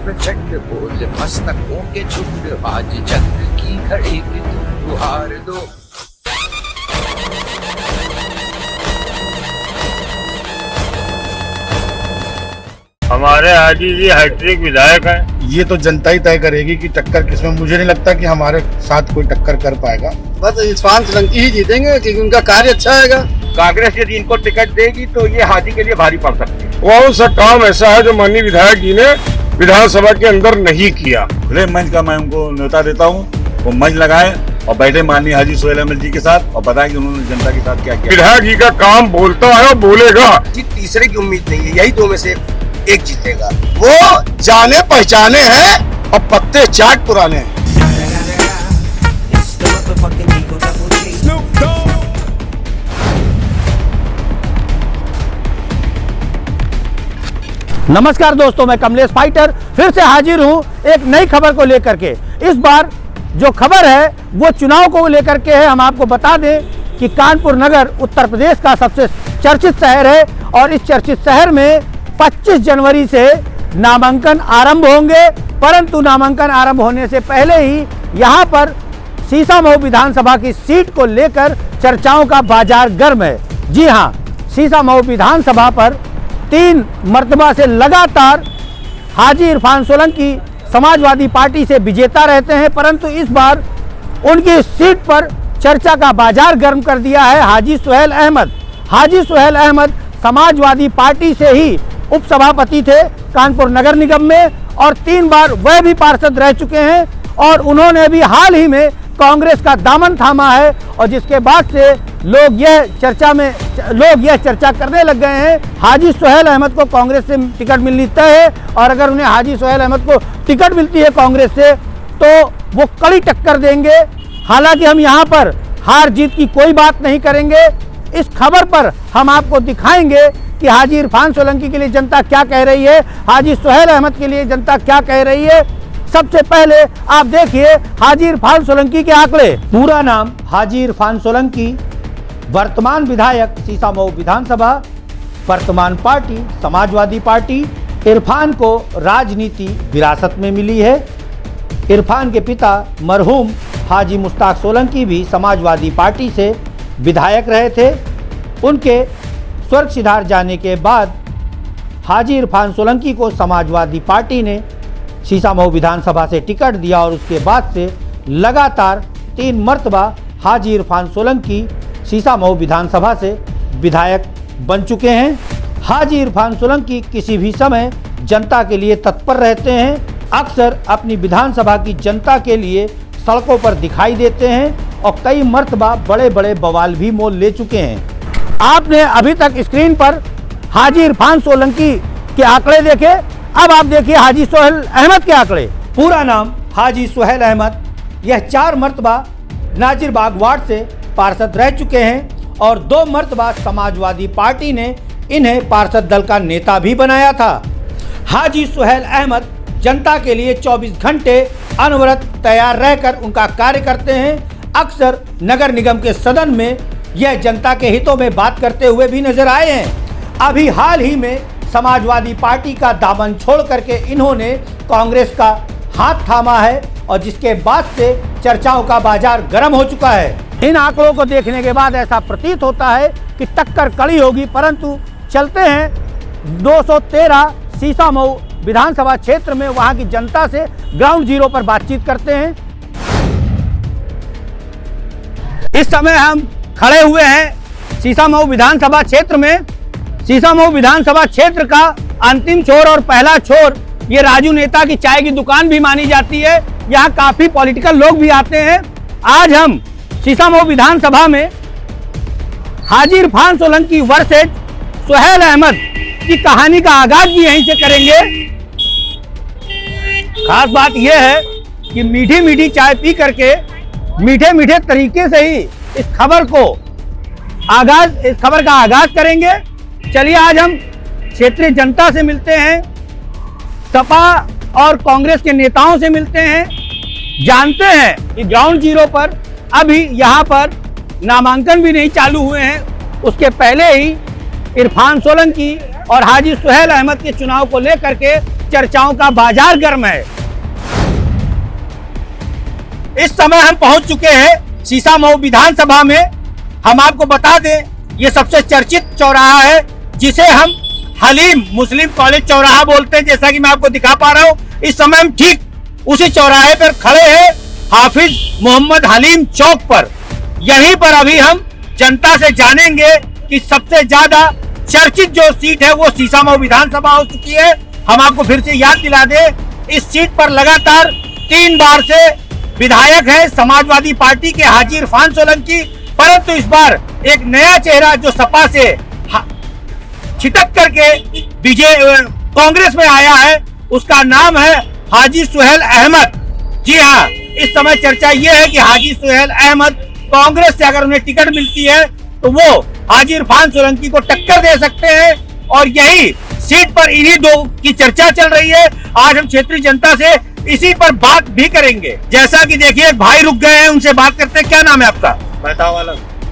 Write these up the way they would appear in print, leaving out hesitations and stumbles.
प्रचंड बोल मस्तकों के झुंड, आज चंद्र की घड़ी की तुम गुहार दो। हमारे हाजी जी हैट्रिक विधायक हैं। ये तो जनता ही तय करेगी कि टक्कर किसमें। मुझे नहीं लगता कि हमारे साथ कोई टक्कर कर पाएगा। बस इरफान सोलंकी ही जीतेंगे क्योंकि उनका कार्य अच्छा है। कांग्रेस यदि इनको टिकट देगी तो ये हाजी के लिए भारी पड़ सकती है। कौन सा काम ऐसा है जो माननीय विधायक जी ने विधानसभा के अंदर नहीं किया। खुले मंच का मैं उनको न्योता देता हूँ, वो मंच लगाए और बैठे माननीय हाजी सुहेल अहमद जी के साथ और बताएं कि उन्होंने जनता के साथ क्या किया। विधायक जी का काम बोलता है और बोलेगा। तीसरे की उम्मीद नहीं है, यही 2 में से एक जीतेगा। वो जाने पहचाने हैं और पत्ते चाट पुराने हैं। नमस्कार दोस्तों, मैं कमलेश फाइटर फिर से हाजिर हूं एक नई खबर को लेकर के। इस बार जो खबर है वो चुनाव को लेकर के है। हम आपको बता दें कि कानपुर नगर उत्तर प्रदेश का सबसे चर्चित शहर है और इस चर्चित शहर में 25 जनवरी से नामांकन आरंभ होंगे। परंतु नामांकन आरंभ होने से पहले ही यहाँ पर सीसामऊ विधानसभा की सीट को लेकर चर्चाओं का बाजार गर्म है। जी हाँ, सीसामऊ विधानसभा पर 3 मर्तबा से लगातार हाजी इरफान सोलंकी समाजवादी पार्टी से विजेता रहते हैं, परंतु इस बार उनकी सीट पर चर्चा का बाजार गर्म कर दिया है हाजी सुहेल अहमद। हाजी सुहेल अहमद समाजवादी पार्टी से ही उपसभापति थे कानपुर नगर निगम में और 3 बार वह भी पार्षद रह चुके हैं और उन्होंने भी हाल ही में कांग्रेस का दामन थामा है और जिसके बाद से लोग यह चर्चा करने लग गए हैं हाजी सुहेल अहमद को कांग्रेस से टिकट मिलनी तय है और अगर उन्हें हाजी सुहेल अहमद को टिकट मिलती है कांग्रेस से तो वो कड़ी टक्कर देंगे। हालांकि हम यहाँ पर हार जीत की कोई बात नहीं करेंगे। इस खबर पर हम आपको दिखाएंगे कि हाजी इरफान सोलंकी के लिए जनता क्या कह रही है, हाजी सुहेल अहमद के लिए जनता क्या कह रही है। सबसे पहले आप देखिए हाजी इरफान सोलंकी के आंकड़े। पूरा नाम हाजी इरफान सोलंकी, वर्तमान विधायक सीसामऊ विधानसभा, वर्तमान पार्टी समाजवादी पार्टी। इरफान को राजनीति विरासत में मिली है। इरफान के पिता मरहूम हाजी मुश्ताक सोलंकी भी समाजवादी पार्टी से विधायक रहे थे। उनके स्वर्ग सिधार जाने के बाद हाजी इरफान सोलंकी को समाजवादी पार्टी ने सीसामऊ विधानसभा से टिकट दिया और उसके बाद से लगातार 3 मर्तबा हाजी इरफान सोलंकी सीसामऊ विधानसभा से विधायक बन चुके हैं। हाजी इरफान सोलंकी किसी भी समय जनता के लिए तत्पर रहते हैं। अक्सर अपनी विधानसभा की जनता के लिए सड़कों पर दिखाई देते हैं और कई मर्तबा बड़े बड़े बवाल भी मोल ले चुके हैं। आपने अभी तक स्क्रीन पर हाजी इरफान सोलंकी के आंकड़े देखे, अब आप देखिए हाजी सुहेल अहमद के आंकड़े। पूरा नाम हाजी सुहेल अहमद, यह 4 मर्तबा नाजिरबाग वार्ड से पार्षद रह चुके हैं और 2 मर्तबा समाजवादी पार्टी ने इन्हें पार्षद दल का नेता भी बनाया था। हाजी सुहेल अहमद जनता के लिए 24 घंटे अनवरत तैयार रहकर उनका कार्य करते हैं। अक्सर नगर निगम के सदन में यह जनता के हितों में बात करते हुए भी नजर आए हैं। अभी हाल ही में समाजवादी पार्टी का दामन छोड़ करके इन्होंने कांग्रेस का हाथ थामा है और जिसके बाद से चर्चाओं का बाजार गर्म हो चुका है। इन आंकड़ों को देखने के बाद ऐसा प्रतीत होता है कि टक्कर कड़ी होगी, परंतु चलते हैं 213 सीसामऊ विधानसभा क्षेत्र में वहां की जनता से ग्राउंड जीरो पर बातचीत करते हैं। इस समय हम खड़े हुए हैं सीसामऊ विधानसभा क्षेत्र में। सीसामऊ विधानसभा क्षेत्र का अंतिम छोर और पहला छोर ये राजू नेता की चाय की दुकान भी मानी जाती है। यहाँ काफी पॉलिटिकल लोग भी आते हैं। आज हम सीसामऊ विधानसभा में हाजी इरफान सोलंकी वर्सेस सुहेल अहमद की कहानी का आगाज भी यहीं से करेंगे। खास बात यह है कि मीठी मीठी चाय पी करके मीठे मीठे तरीके से ही इस खबर का आगाज करेंगे। चलिए आज हम क्षेत्रीय जनता से मिलते हैं, सपा और कांग्रेस के नेताओं से मिलते हैं, जानते हैं कि ग्राउंड जीरो पर अभी यहाँ पर नामांकन भी नहीं चालू हुए हैं। उसके पहले ही इरफान सोलंकी और हाजी सुहेल अहमद के चुनाव को लेकर के चर्चाओं का बाजार गर्म है। इस समय हम पहुंच चुके हैं सीसामऊ विधानसभा में। हम आपको बता दें, ये सबसे चर्चित चौराहा है जिसे हम हलीम मुस्लिम कॉलेज चौराहा बोलते हैं। जैसा कि मैं आपको दिखा पा रहा हूं, इस समय हम ठीक उसी चौराहे पर खड़े हैं, हाफिज मोहम्मद हलीम चौक पर। यहीं पर अभी हम जनता से जानेंगे कि सबसे ज्यादा चर्चित जो सीट है वो सीसामऊ विधानसभा हो चुकी है। हम आपको फिर से याद दिला दें, इस सीट पर लगातार 3 बार से विधायक है समाजवादी पार्टी के हाजी इरफान सोलंकी, परंतु इस बार एक नया चेहरा जो सपा से छिटक करके कांग्रेस में आया है, उसका नाम है हाजी सुहेल अहमद। जी हाँ, इस समय चर्चा ये है कि हाजी सुहेल अहमद कांग्रेस से अगर उन्हें टिकट मिलती है तो वो हाजी इरफान सोलंकी को टक्कर दे सकते हैं, और यही सीट पर इन्हीं दो की चर्चा चल रही है। आज हम क्षेत्रीय जनता से इसी पर बात भी करेंगे। जैसा कि देखिए भाई रुक गए हैं, उनसे बात करते हैं। क्या नाम है आपका?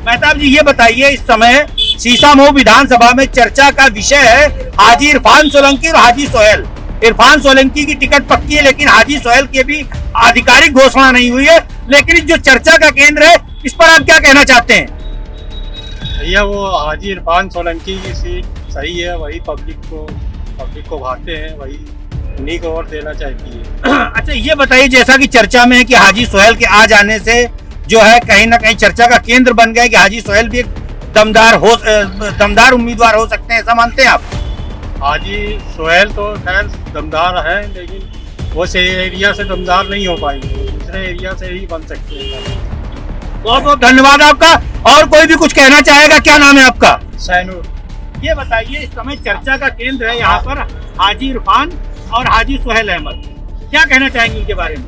मेहताब जी, ये बताइए, इस समय सीसामऊ विधानसभा में चर्चा का विषय है हाजी इरफान सोलंकी और हाजी सोहेल। इरफान सोलंकी की टिकट पक्की है, लेकिन हाजी सोहेल की भी आधिकारिक घोषणा नहीं हुई है। लेकिन जो चर्चा का केंद्र है, इस पर आप क्या कहना चाहते हैं? भैया, वो हाजी इरफान सोलंकी की सीट सही है, वही पब्लिक को भाते हैं, वही उन्हीं को वोट देना चाहती है। अच्छा, ये बताइए, जैसा कि चर्चा में है कि हाजी सोहेल के आ जाने से जो है कहीं ना कहीं चर्चा का केंद्र बन गया कि हाजी सोहेल भी एक दमदार उम्मीदवार हो सकते हैं, ऐसा मानते हैं आप? हाजी सोहेल तो खैर दमदार है, लेकिन वो से एरिया से दमदार नहीं हो पाएंगे, दूसरे एरिया से ही बन सकते हैं। बहुत बहुत धन्यवाद आपका। और कोई भी कुछ कहना चाहेगा? क्या नाम है आपका? सैनूर। ये बताइए, इस समय चर्चा का केंद्र है यहाँ पर हाजी इरफान और हाजी सुहेल अहमद। क्या कहना चाहेंगे इनके बारे में?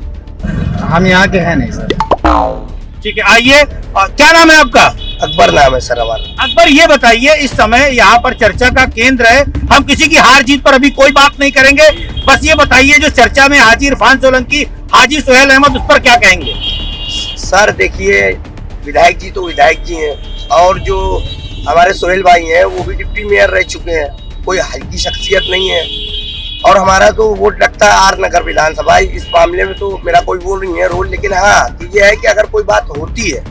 हम यहाँ के हैं नहीं सर। ठीक है, आइए। क्या नाम है आपका? अकबर नाम है सर हमारा। अकबर, ये बताइए, इस समय यहाँ पर चर्चा का केंद्र है, हम किसी की हार जीत पर अभी कोई बात नहीं करेंगे, बस ये बताइए जो चर्चा में हाजी इरफान सोलंकी हाजी सुहेल अहमद, उस पर क्या कहेंगे? सर देखिए, विधायक जी तो विधायक जी हैं, और जो हमारे सोहेल भाई हैं वो भी डिप्टी मेयर रह चुके हैं, कोई हल्की शख्सियत नहीं है। और हमारा तो वोट लगता है आर नगर विधानसभा। इस मामले में तो मेरा कोई वो नहीं है रोल, लेकिन हाँ ये है कि अगर कोई बात होती है,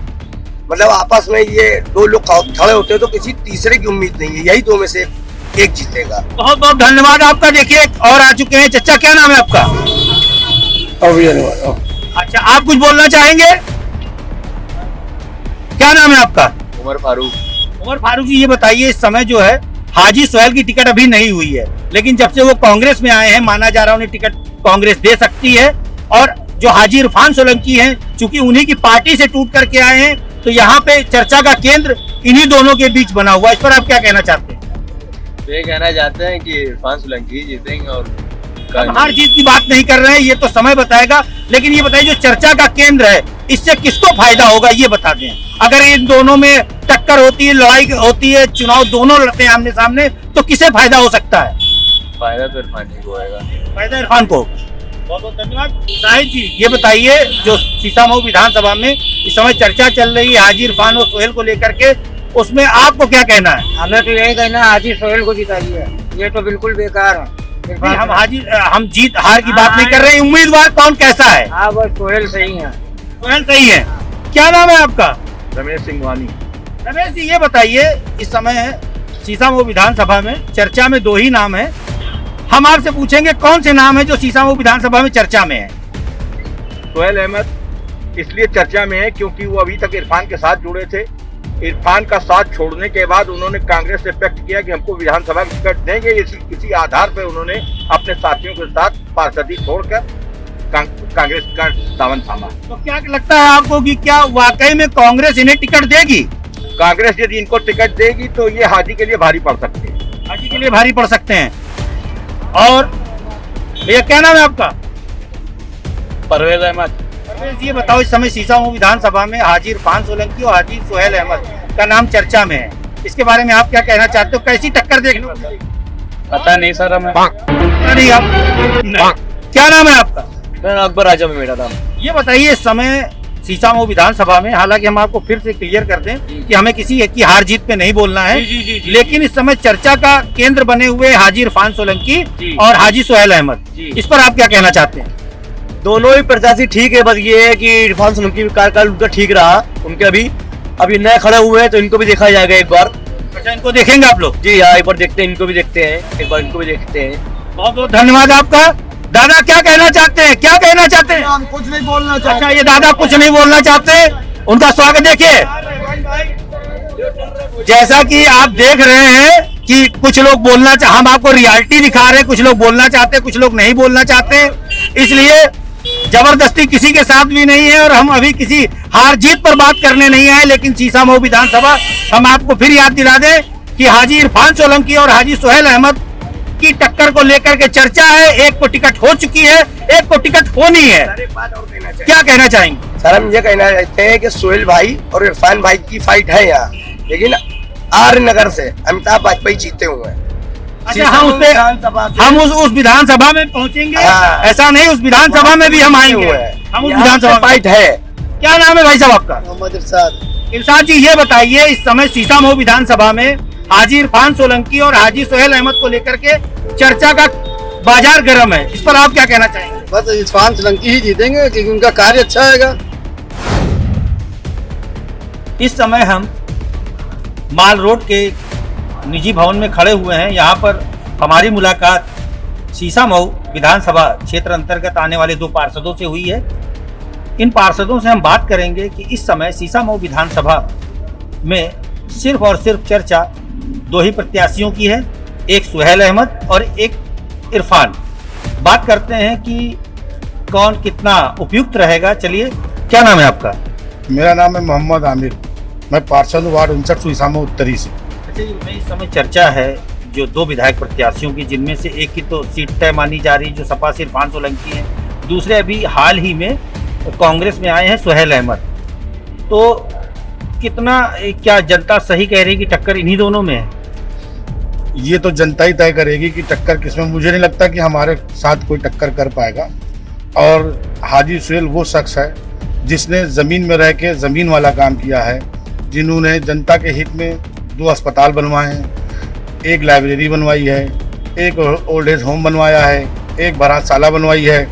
मतलब आपस में ये 2 लोग खड़े होते हैं तो किसी तीसरे की उम्मीद नहीं है, यही 2 में से एक जीतेगा। बहुत बहुत धन्यवाद आपका। देखिए और आ चुके हैं। चचा, क्या नाम है आपका? अच्छा, आप कुछ बोलना चाहेंगे? क्या नाम है आपका? उमर फारूक। उमर फारूक जी, ये बताइए, इस समय जो है हाजी सोहेल की टिकट अभी नहीं हुई है, लेकिन जब से वो कांग्रेस में आए हैं माना जा रहा है उन्हें टिकट कांग्रेस दे सकती है, और जो हाजी इरफान सोलंकी हैं, चूंकि उन्हीं की पार्टी से टूट करके आए हैं, तो यहाँ पे चर्चा का केंद्र इन्हीं दोनों के बीच बना हुआ है। इस पर आप क्या कहना चाहते हैं? ये कहना चाहते हैं कि इरफान सोलंकी जीतेंगे, और हम हार जीत की बात नहीं कर रहे हैं, ये तो समय बताएगा। लेकिन ये बताइए, जो चर्चा का केंद्र है, इससे किसको फायदा होगा ये बता दें। अगर इन दोनों में टक्कर होती है, लड़ाई होती है, चुनाव दोनों लड़ते हैं आमने सामने, तो किसे फायदा हो सकता है? फायदा तो इरफान जी को होगा। फायदा इरफान को। बहुत बहुत धन्यवाद। शाहिद जी, ये बताइए, जो सीसामऊ विधानसभा में इस समय चर्चा चल रही है हाजी इरफान और सोहेल को लेकर के, उसमें आपको क्या कहना है? हमें तो यही कहना है, हाजी सोहेल को जिताइए, ये तो बिल्कुल बेकार है। हम जीत हार की बात नहीं कर रहे हैं, उम्मीदवार कौन कैसा है? हाँ, बस सोहेल सही है। सोहेल सही है। क्या नाम है आपका? रमेश सिंघवानी। रमेश जी, ये बताइए, इस समय सीसामऊ विधानसभा में चर्चा में 2 ही नाम है, हम आपसे पूछेंगे कौन से नाम है जो सीसामऊ विधानसभा में चर्चा में है? सोहेल अहमद इसलिए चर्चा में है क्योंकि वो अभी तक इरफान के साथ जुड़े थे। इरफान का साथ छोड़ने के बाद उन्होंने कांग्रेस से व्यक्त किया कि हमको विधानसभा की टिकट देंगे। इसी आधार पर उन्होंने अपने साथियों के साथ पार्षदी छोड़कर कांग्रेस का दामन थामा। तो क्या लगता है आपको कि क्या वाकई में कांग्रेस इन्हें टिकट देगी? कांग्रेस यदि इनको टिकट देगी तो ये हाजी के लिए भारी पड़ सकते हैं। हाजी के लिए भारी पड़ सकते हैं। और भैया, क्या नाम है आपका? परवेज अहमद। परवेज, ये बताओ, इस समय सीसामऊ विधानसभा में हाजी इरफान सोलंकी और हाजी सोहेल अहमद का नाम चर्चा में है, इसके बारे में आप क्या कहना चाहते हो? कैसी टक्कर देखने को मिलेगी? पता नहीं सर, हमें नहीं। आप क्या नाम है आपका? अकबर आजम है मेरा नाम। ये बताइए, इस समय सीसामऊ विधानसभा में, हालांकि हम आपको फिर से क्लियर कर दें कि हमें किसी एक की हार जीत पे नहीं बोलना है, लेकिन इस समय चर्चा का केंद्र बने हुए हाजी इरफान सोलंकी और हाजी सुहेल अहमद, इस पर आप क्या कहना चाहते हैं? दोनों ही प्रत्याशी ठीक है, बस ये है कि इरफान सोलंकी कार्यकाल उनका ठीक रहा, उनके अभी नए खड़े हुए हैं तो इनको भी देखा जाएगा एक बार। अच्छा, इनको देखेंगे आप लोग? जी हाँ, एक बार देखते हैं, इनको भी देखते हैं, एक बार इनको भी देखते हैं। बहुत बहुत धन्यवाद आपका। दादा क्या कहना चाहते हैं, क्या कहना चाहते हैं? हम कुछ नहीं बोलना चाहते। अच्छा, ये दादा कुछ नहीं बोलना चाहते, उनका स्वागत। देखिए, जैसा कि आप देख रहे हैं कि कुछ लोग बोलना हम आपको रियलिटी दिखा रहे हैं, कुछ लोग बोलना चाहते हैं, कुछ लोग नहीं बोलना चाहते, इसलिए जबरदस्ती किसी के साथ भी नहीं है और हम अभी किसी हार जीत पर बात करने नहीं आए। लेकिन सीसामऊ विधानसभा, हम आपको फिर याद दिला दें कि हाजी इरफान सोलंकी और हाजी सुहेल अहमद की टक्कर को लेकर के चर्चा है। एक को टिकट हो चुकी है, एक को टिकट होनी है। क्या कहना चाहेंगे? सर, हम ये कहना चाहते हैं कि सोहेल भाई और इरफान भाई की फाइट है यहाँ, लेकिन आर नगर से अमिताभ वाजपेयी जीते हुए हैं। अच्छा, हम उस विधानसभा में पहुंचेंगे। हाँ। ऐसा नहीं, उस विधानसभा में भी हम आएंगे। हम उस विधानसभा फाइट है। क्या नाम है भाई साहब आपका? मोहम्मद इरशाद। इरशाद जी, ये बताइए, इस समय सीसामऊ विधानसभा में हाजी इरफान सोलंकी और हाजी सुहेल अहमद को लेकर के चर्चा का बाजार गर्म है, इस पर आप क्या कहना चाहेंगे? बस इरफान सोलंकी ही जीतेंगे क्योंकि उनका कार्य अच्छा है। इस समय हम माल रोड के निजी भवन में खड़े हुए हैं। यहाँ पर हमारी मुलाकात सीसामऊ विधानसभा क्षेत्र अंतर्गत आने वाले 2 पार्षदों से हुई है। इन पार्षदों से हम बात करेंगे कि इस समय सीसामऊ विधानसभा में सिर्फ और सिर्फ चर्चा 2 ही प्रत्याशियों की है, एक सुहेल अहमद और एक इरफान। बात करते हैं कि कौन कितना उपयुक्त रहेगा। चलिए, क्या नाम है आपका? मेरा नाम है मोहम्मद आमिर, मैं पार्षद वार्ड 59 सीसामऊ उत्तरी से। अच्छा जी, इस समय चर्चा है जो 2 विधायक प्रत्याशियों की, जिनमें से एक की तो सीट तय मानी जा रही जो सपा से इरफान सोलंकी है, दूसरे अभी हाल ही में कांग्रेस में आए हैं सुहेल अहमद। तो कितना क्या जनता सही कह रही कि टक्कर इन्हीं दोनों में है? ये तो जनता ही तय करेगी कि टक्कर किसमें। मुझे नहीं लगता कि हमारे साथ कोई टक्कर कर पाएगा। और हाजी सुहेल वो शख्स है जिसने ज़मीन में रह के ज़मीन वाला काम किया है, जिन्होंने जनता के हित में 2 अस्पताल बनवाए हैं, एक लाइब्रेरी बनवाई है, एक ओल्ड एज होम बनवाया है, एक बारातशाला बनवाई है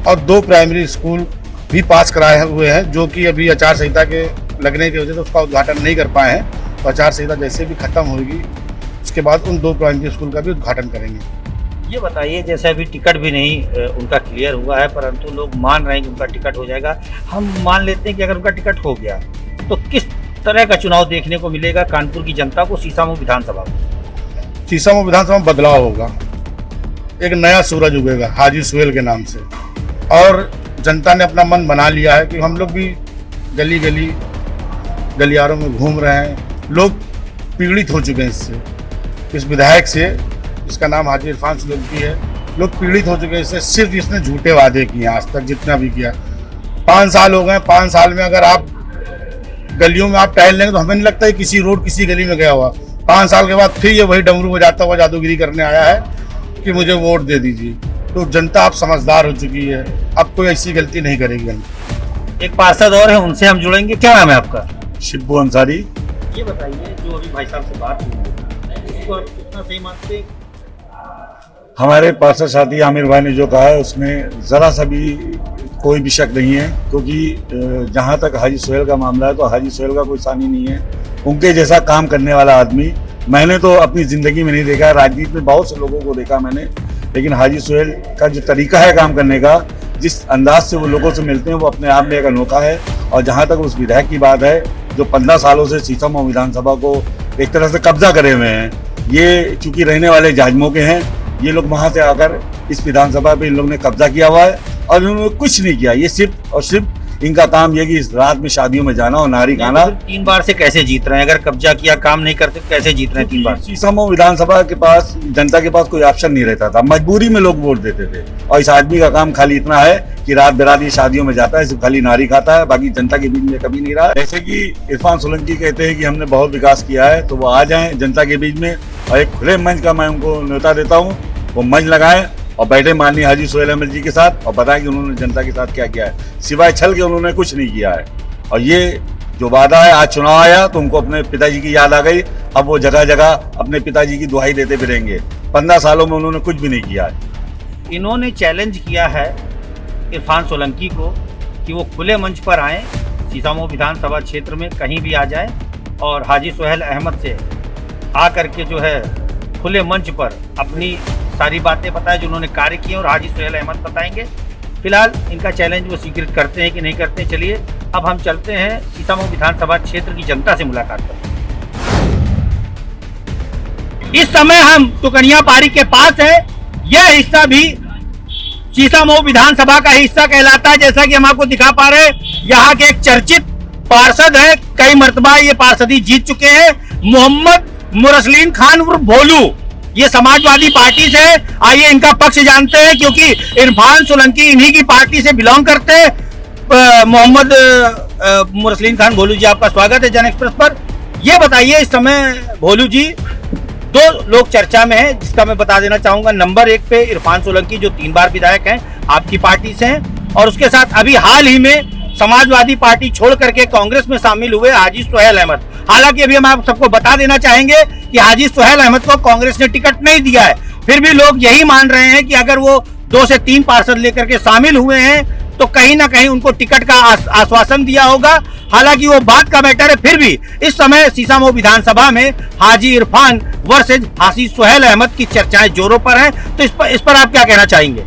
और 2 प्राइमरी स्कूल भी पास कराए हुए हैं, जो कि अभी आचार संहिता के लगने की वजह से उसका उद्घाटन नहीं कर पाए हैं। तो आचार संहिता जैसे भी खत्म होगी उसके बाद उन 2 प्राइमरी स्कूल का भी उद्घाटन करेंगे। ये बताइए, जैसे अभी टिकट भी नहीं उनका क्लियर हुआ है, परंतु लोग मान रहे हैं कि उनका टिकट हो जाएगा। हम मान लेते हैं कि अगर उनका टिकट हो गया तो किस तरह का चुनाव देखने को मिलेगा कानपुर की जनता को सीसामऊ विधानसभा में? सीसामऊ विधानसभा में बदलाव होगा, एक नया सूरज उगेगा हाजी सुहेल के नाम से। और जनता ने अपना मन बना लिया है कि हम लोग भी गली गली गलियारों में घूम रहे हैं। लोग पीड़ित हो चुके हैं इससे, इस विधायक से, इसका नाम हाजी इरफान सोलंकी है। लोग पीड़ित हो चुके हैं इससे। सिर्फ इसने झूठे वादे किए आज तक, जितना भी किया। 5 साल हो गए, 5 साल में अगर आप गलियों में आप टहल लेंगे तो हमें नहीं लगता है किसी रोड किसी गली में गया हुआ। 5 साल के बाद फिर ये वही डमरू बजाता हुआ जादूगिरी करने आया है कि मुझे वोट दे दीजिए। तो जनता अब समझदार हो चुकी है, अब कोई ऐसी गलती नहीं करेगी। एक पार्षद और है, उनसे हम जुड़ेंगे। क्या नाम है आपका? शिब्बू अंसारी। ये बताइए, जो अभी भाई साहब से बात हुई उसको आप कितना सही मानते हैं? हमारे पार्षद साथी आमिर भाई ने जो कहा है उसमें ज़रा सा भी कोई भी शक नहीं है, क्योंकि जहाँ तक हाजी सुहेल का मामला है तो हाजी सुहेल का कोई सानी नहीं है। उनके जैसा काम करने वाला आदमी मैंने तो अपनी ज़िंदगी में नहीं देखा। राजनीति में बहुत से लोगों को देखा मैंने, लेकिन हाजी सुहेल का जो तरीका है काम करने का, जिस अंदाज से वो लोगों से मिलते हैं, वो अपने आप में एक अनोखा है। और जहाँ तक उस विधायक की बात है जो 15 सालों से सीसामऊ विधानसभा को एक तरह से कब्जा करे हुए हैं, ये चूंकि रहने वाले जाजमों के हैं, ये लोग वहाँ से आकर इस विधानसभा पे इन लोगों ने कब्जा किया हुआ है और इन्होंने कुछ नहीं किया। ये सिर्फ और सिर्फ इनका काम ये कि इस रात में शादियों में जाना और नारी खाना। 3 बार से कैसे जीत रहे हैं? अगर कब्जा किया, काम नहीं करते, कैसे जीत रहे हैं 3 बार? सीसामऊ विधानसभा के पास जनता के पास कोई ऑप्शन नहीं रहता था, मजबूरी में लोग वोट देते थे। और इस आदमी का काम खाली इतना है कि रात बेरात ये शादियों में जाता है, सिर्फ खाली नारी खाता है, बाकी जनता के बीच में कभी नहीं रहा। जैसे कि इरफान सोलंकी कहते हैं कि हमने बहुत विकास किया है, तो वो आ जाए जनता के बीच में और एक खुले मंच का मैं उनको न्योता देता हूँ, वो मंच लगाएं और बैठे माननीय हाजी सुहेल अहमद जी के साथ और बताएं कि उन्होंने जनता के साथ क्या किया है। सिवाय छल के उन्होंने कुछ नहीं किया है। और ये जो वादा है, आज चुनाव आया तो उनको अपने पिताजी की याद आ गई। अब वो जगह जगह अपने पिताजी की दुहाई देते फिरेंगे। 15 सालों में उन्होंने कुछ भी नहीं किया है। इन्होंने चैलेंज किया है इरफान सोलंकी को कि वो खुले मंच पर आएँ, सीसामऊ विधानसभा क्षेत्र में कहीं भी आ जाए और हाजी सुहेल अहमद से आकर के जो है खुले मंच पर अपनी सारी बातें बताएं जो उन्होंने कार्य किए, और हाजी सुहेल अहमद बताएंगे। फिलहाल इनका चैलेंज वो स्वीकृत करते हैं कि नहीं करते। चलिए अब हम चलते हैं सीसामऊ विधानसभा क्षेत्र की जनता से मुलाकात करते हैं। इस समय हम टुकड़िया पहाड़ी के पास है। यह हिस्सा भी सीसामऊ विधानसभा का हिस्सा कहलाता है। जैसा कि हम आपको दिखा पा रहे हैं, यहाँ के एक चर्चित पार्षद है, कई मर्तबा ये पार्षदी जीत चुके हैं, मोहम्मद मुरसलीन खान उर्फ भोलू। ये समाजवादी पार्टी से, आइए इनका पक्ष जानते हैं, क्योंकि इरफान सोलंकी इन्हीं की पार्टी से बिलोंग करते हैं। मोहम्मद मुरसलीन खान भोलू जी, आपका स्वागत है जन एक्सप्रेस पर। ये बताइए, इस समय भोलू जी 2 लोग चर्चा में हैं, जिसका मैं बता देना चाहूंगा। नंबर 1 पे इरफान सोलंकी जो 3 बार विधायक हैं, आपकी पार्टी से हैं, और उसके साथ अभी हाल ही में समाजवादी पार्टी छोड़ करके कांग्रेस में शामिल हुए हाजी सुहेल अहमद। हालांकि अभी हम आप सबको बता देना चाहेंगे कि हाजी सुहेल अहमद को कांग्रेस ने टिकट नहीं दिया है। फिर भी लोग यही मान रहे हैं कि अगर वो 2 से 3 पार्षद लेकर के शामिल हुए हैं तो कहीं ना कहीं उनको टिकट का आश्वासन दिया होगा। हालांकि वो बात का मैटर है। फिर भी इस समय सीसामऊ विधानसभा में हाजी इरफान वर्सेज हाजी सुहेल अहमद की चर्चाएं जोरों पर हैं। तो इस पर आप क्या कहना चाहेंगे?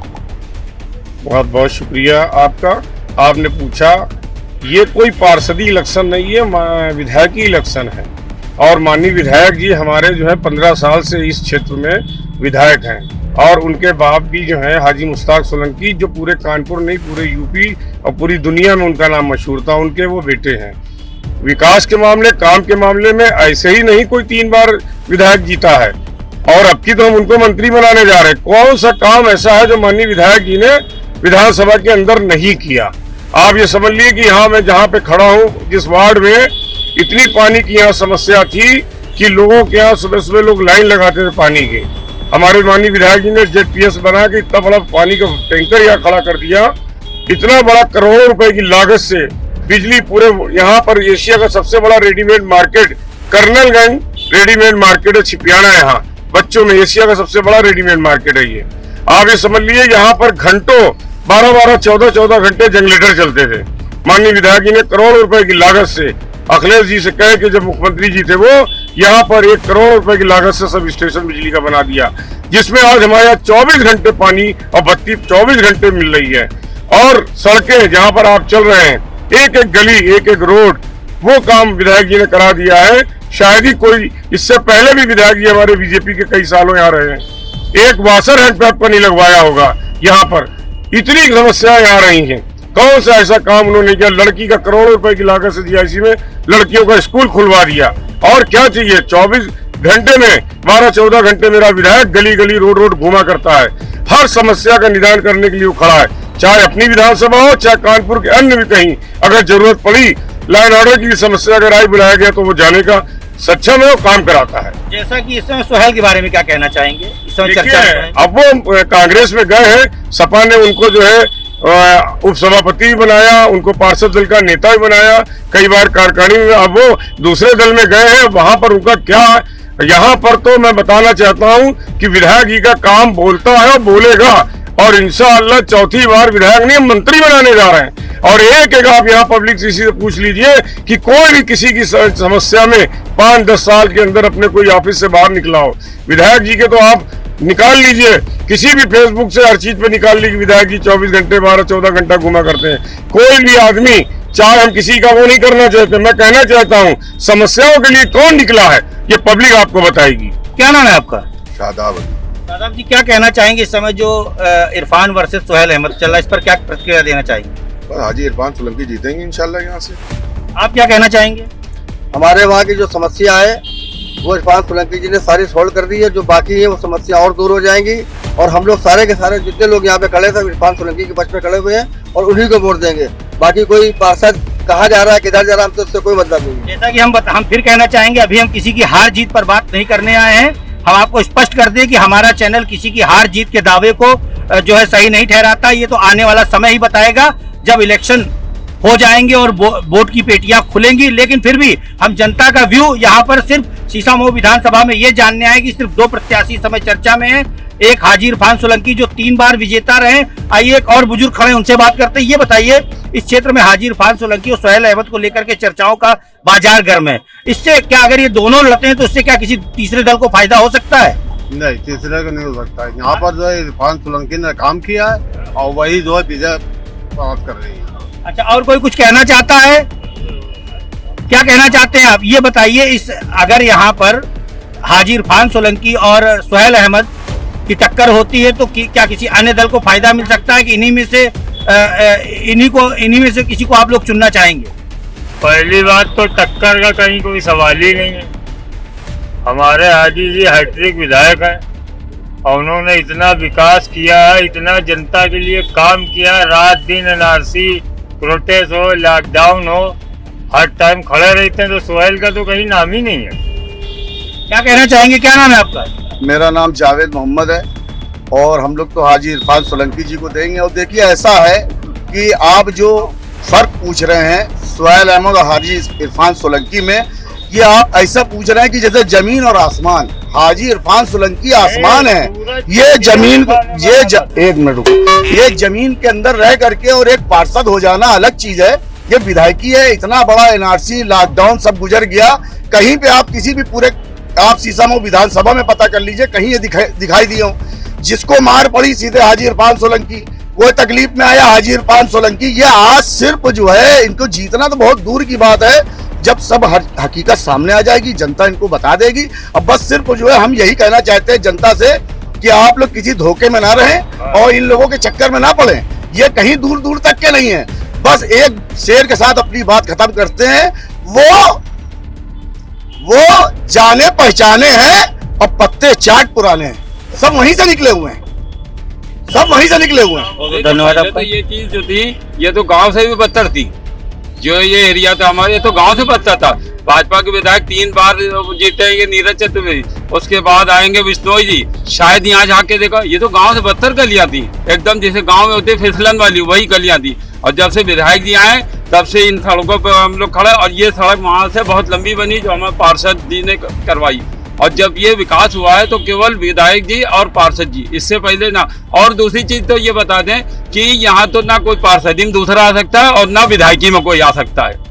बहुत बहुत शुक्रिया आपका। आपने पूछा, ये कोई पार्षदी इलेक्शन नहीं है, विधायकी इलेक्शन है। और माननीय विधायक जी हमारे जो है 15 साल से इस क्षेत्र में विधायक हैं, और उनके बाप भी जो है हाजी मुश्ताक सोलंकी, जो पूरे कानपुर नहीं पूरे यूपी और पूरी दुनिया में उनका नाम मशहूर था, उनके वो बेटे हैं। विकास के मामले, काम के मामले में ऐसे ही नहीं कोई 3 बार विधायक जीता है, और अब की तो हम उनको मंत्री बनाने जा रहे हैं। कौन सा काम ऐसा है जो माननीय विधायक जी ने विधानसभा के अंदर नहीं किया? आप ये समझ लिए कि यहाँ मैं जहाँ पे खड़ा हूँ, जिस वार्ड में इतनी पानी की यहाँ समस्या थी कि लोगों के यहाँ सुबह सुबह लोग लाइन लगाते थे पानी की। हमारे माननीय विधायक जी ने जेडपीएस बना के इतना बड़ा पानी का टैंकर यहाँ खड़ा कर दिया। इतना बड़ा करोड़ों रुपए की लागत से बिजली पूरे यहाँ पर एशिया का सबसे बड़ा readymade market Karnalganj readymade market है, छिपियाना यहाँ बच्चों में एशिया का सबसे बड़ा रेडीमेड मार्केट है ये। आप ये समझ लिए यहाँ पर घंटों 12-12, 14-14 घंटे जनरेटर चलते थे। माननीय विधायक जी ने करोड़ों रुपए की लागत से अखिलेश जी से कहे कि जब मुख्यमंत्री जी थे वो यहाँ पर 1 करोड़ रुपए की लागत से सब स्टेशन बिजली का बना दिया, जिसमें आज हमारे यहाँ 24 घंटे पानी और बत्ती 24 घंटे मिल रही है। और सड़कें जहाँ पर आप चल रहे हैं, एक एक गली, एक एक रोड, वो काम विधायक जी ने करा दिया है। शायद ही कोई इससे पहले भी विधायक जी हमारे बीजेपी के कई सालों यहाँ रहे हैं, एक वाशर हैंडपंप नहीं लगवाया होगा यहाँ पर। इतनी समस्याएं आ रही हैं, कौन सा ऐसा काम उन्होंने किया? लड़की का करोड़ों रुपए की लागत से जीआईसी में लड़कियों का स्कूल खुलवा दिया। और क्या चाहिए? 24 घंटे में 12-14 घंटे मेरा विधायक गली गली रोड रोड घूमा करता है, हर समस्या का निदान करने के लिए वो खड़ा है। चाहे अपनी विधानसभा हो, चाहे कानपुर के अन्य भी कहीं अगर जरूरत पड़ी, लाइन ऑर्डर की समस्या अगर आई बुलाया गया तो वो जाने का सक्षम है, वो काम कराता है। जैसा कि इस समय सुहेल के बारे में क्या कहना चाहेंगे? इस समय चर्चा है, अब वो कांग्रेस में गए हैं, सपा ने उनको जो है उपसभापति भी बनाया, उनको पार्षद दल का नेता भी बनाया, कई बार कार्यकारिणी में। अब वो दूसरे दल में गए हैं, वहां पर उनका क्या है? यहाँ पर तो मैं बताना चाहता हूँ कि विधायक जी का काम बोलता है और बोलेगा, और इंशाअल्लाह 4थी बार विधायक नहीं मंत्री बनाने जा रहे हैं। और एक आप यहाँ पब्लिक किसी से पूछ लीजिए कि कोई भी किसी की समस्या में 5-10 साल के अंदर अपने कोई ऑफिस से बाहर निकला हो। विधायक जी के तो आप निकाल लीजिए, किसी भी फेसबुक से हर चीज पे निकाल लीजिए, विधायक जी 24 घंटे 12-14 घंटा घुमा करते हैं। कोई भी आदमी, चाहे हम किसी का वो नहीं करना चाहते, मैं कहना चाहता हूँ समस्याओं के लिए कौन निकला है ये पब्लिक आपको बताएगी। क्या नाम है आपका? शादाब शादाब जी, क्या कहना चाहेंगे इस समय जो इरफान वर्सेस सुहेल अहमद चल रहा है, इस पर क्या प्रतिक्रिया देना चाहेंगे? हाजी इरफान सोलंकी जीतेंगे इंशाल्लाह यहाँ से। आप क्या कहना चाहेंगे? हमारे वहाँ की जो समस्या है वो इरफान सोलंकी जी ने सारी सोल्व कर दी है। जो बाकी है वो समस्या और दूर हो जाएंगी, और हम लोग सारे के सारे जितने लोग यहाँ पे खड़े थे इरफान सोलंकी के पक्ष में खड़े हुए हैं और उन्हीं को वोट देंगे। बाकी कोई पार्षद कहाँ जा रहा है, किधर जा रहा है, हमसे उससे कोई मतलब नहीं। जैसा कि हम फिर कहना चाहेंगे, अभी हम किसी की हार जीत पर बात नहीं करने आए हैं। हम आपको स्पष्ट कर दें कि हमारा चैनल किसी की हार जीत के दावे को जो है सही नहीं ठहराता। ये तो आने वाला समय ही बताएगा, जब इलेक्शन हो जाएंगे और वोट की पेटियां खुलेंगी। लेकिन फिर भी हम जनता का व्यू यहाँ पर सिर्फ शीशामऊ विधानसभा में ये जानने आए कि सिर्फ 2 प्रत्याशी इस समय चर्चा में है। एक हाजी इरफान सोलंकी जो 3 बार विजेता रहे। आइए एक और बुजुर्ग खड़े उनसे बात करते हैं। ये बताइए, इस क्षेत्र में हाजी इरफान सोलंकी और सोहेल अहमद को लेकर के चर्चाओं का बाजार गर्म है। इससे क्या, अगर ये दोनों लड़ते हैं तो इससे क्या किसी तीसरे दल को फायदा हो सकता है? नहीं, तीसरे को नहीं हो सकता है। यहाँ पर जो है इरफान सोलंकी ने काम किया है और वही जो है विजय प्राप्त कर रही है। अच्छा, और कोई कुछ कहना चाहता है? क्या कहना चाहते हैं आप, ये बताइए। इस अगर यहाँ पर हाजी इरफान सोलंकी और सोहेल अहमद की टक्कर होती है तो क्या किसी अन्य दल को फायदा मिल सकता है कि इन्हीं में से किसी को आप लोग चुनना चाहेंगे? पहली बात तो टक्कर का कहीं कोई सवाल ही नहीं है। हमारे हाजी जी हैट्रिक विधायक हैं और उन्होंने इतना विकास किया है, इतना जनता के लिए काम किया है। रात दिन एनआरसी प्रोटेस्ट हो, लॉकडाउन हो, हर टाइम खड़े रहते हैं। तो सोहेल का तो कहीं नाम ही नहीं है। क्या कहना चाहेंगे, क्या नाम है आपका? मेरा नाम जावेद मोहम्मद है और हम लोग तो हाजी इरफान सोलंकी जी को देंगे। और देखिए, ऐसा है कि आप जो फर्क पूछ रहे हैं सोहेल अहमद और हाजी इरफान सोलंकी में, ये आप ऐसा पूछ रहे हैं कि जैसे जमीन और आसमान। हाजी इरफान सोलंकी आसमान है, ये जमीन एक मिनट रुको, ये जमीन के अंदर रह करके और एक पार्षद हो जाना अलग चीज है। ये विधायकी है। इतना बड़ा एनआरसी, लॉकडाउन सब गुजर गया। कहीं पे आप किसी भी पूरे आप शीशामऊ विधानसभा में पता कर लीजिए, कहीं ये दिखाई दिए हो। जिसको मार पड़ी सीधे हाजी इरफान सोलंकी, कोई तकलीफ में आया हाजी इरफान सोलंकी। ये आज सिर्फ जो है, इनको जीतना तो बहुत दूर की बात है। जब सब हकीकत सामने आ जाएगी, जनता इनको बता देगी। अब बस सिर्फ जो है, हम यही कहना चाहते हैं जनता से कि आप लोग किसी धोखे में ना रहें और इन लोगों के चक्कर में ना पड़े। ये कहीं दूर दूर तक के नहीं है। बस एक शेर के साथ अपनी बात खत्म करते हैं, वो जाने पहचाने हैं और पत्ते चाट पुराने हैं। सब वहीं से निकले हुए हैं, सब वहीं से निकले हुए हैं। धन्यवाद आपका। तो ये चीज जो थी, ये तो गांव से भी बदतर थी। जो ये एरिया था हमारे, ये तो गांव से बदतर था। भाजपा के विधायक 3 बार जीते, ये नीरज चतुर्वेदी, उसके बाद आएंगे बिश्नोई जी। शायद यहाँ जाके देखा, ये तो गांव से बदतर गलियां थी एकदम, जैसे गांव में होते फिसलन वाली, वही गलियां थी। और जब से विधायक जी आए तब से इन सड़कों पर हम लोग खड़े। और ये सड़क वहां से बहुत लंबी बनी जो हमारे पार्षद जी ने करवाई। और जब ये विकास हुआ है तो केवल विधायक जी और पार्षद जी, इससे पहले ना। और दूसरी चीज तो ये बता दें कि यहाँ तो ना कोई पार्षद में दूसरा आ सकता है और ना विधायकी में कोई आ सकता है।